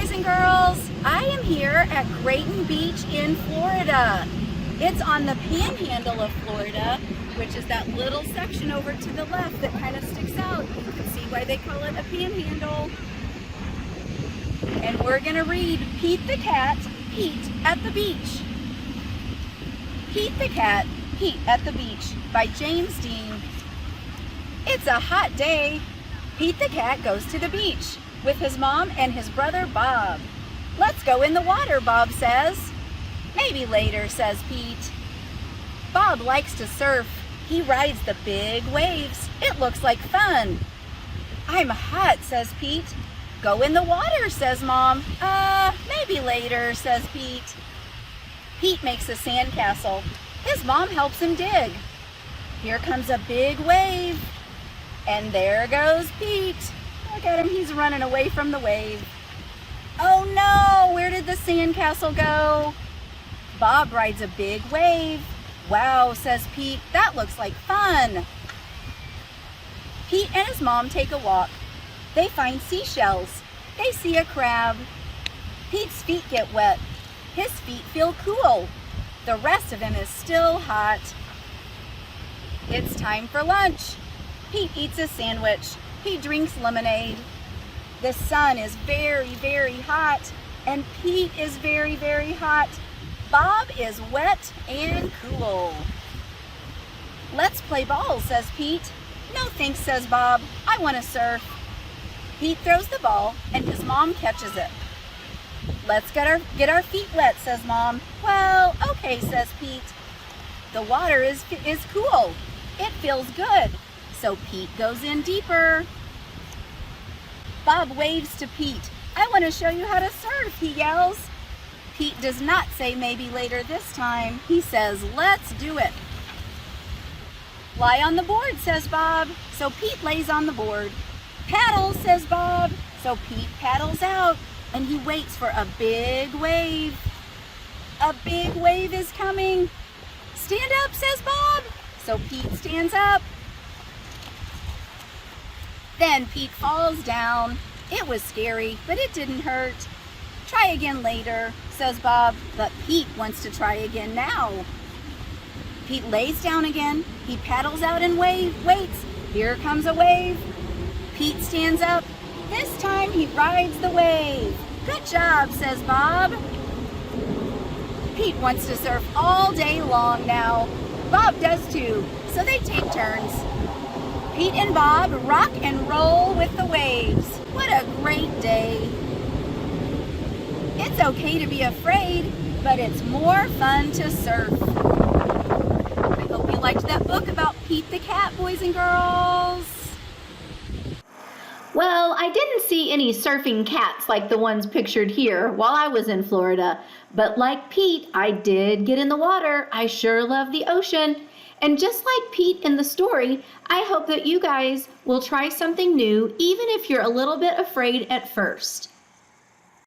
boys and girls. I am here at Grayton Beach in Florida. It's on the panhandle of Florida, which is that little section over to the left that kind of sticks out. You can see why they call it a panhandle. And we're gonna read Pete the Cat, Pete at the Beach. Pete the Cat, Pete at the Beach by James Dean. It's a hot day. Pete the Cat goes to the beach with his mom and his brother Bob. Let's go in the water, Bob says. Maybe later, says Pete. Bob likes to surf. He rides the big waves. It looks like fun. I'm hot, says Pete. Go in the water, says Mom. Maybe later, says Pete. Pete makes a sandcastle. His mom helps him dig. Here comes a big wave. And there goes Pete. Look at him, he's running away from the wave. Oh no, where did the sandcastle go? Bob rides a big wave. Wow, says Pete, that looks like fun. Pete and his mom take a walk. They find seashells. They see a crab. Pete's feet get wet. His feet feel cool. The rest of him is still hot. It's time for lunch. Pete eats a sandwich. He drinks lemonade. The sun is very, very hot, and Pete is very, very hot. Bob is wet and cool. Let's play ball, says Pete. No thanks, says Bob. I want to surf. Pete throws the ball, and his mom catches it. Let's get our feet wet, says Mom. Well, okay, says Pete. The water is cool. It feels good. So Pete goes in deeper. Bob waves to Pete. I want to show you how to surf, he yells. Pete does not say maybe later this time. He says, let's do it. Lie on the board, says Bob. So Pete lays on the board. Paddle, says Bob. So Pete paddles out, and he waits for a big wave. A big wave is coming. Stand up, says Bob. So Pete stands up. Then Pete falls down. It was scary, but it didn't hurt. Try again later, says Bob, but Pete wants to try again now. Pete lays down again. He paddles out and waits. Here comes a wave. Pete stands up. This time he rides the wave. Good job, says Bob. Pete wants to surf all day long now. Bob does too, so they take turns. Pete and Bob rock and roll with the waves. What a great day. It's okay to be afraid, but it's more fun to surf. I hope you liked that book about Pete the Cat, boys and girls. Well, I didn't see any surfing cats like the ones pictured here while I was in Florida, but like Pete, I did get in the water. I sure love the ocean. And just like Pete in the story, I hope that you guys will try something new, even if you're a little bit afraid at first.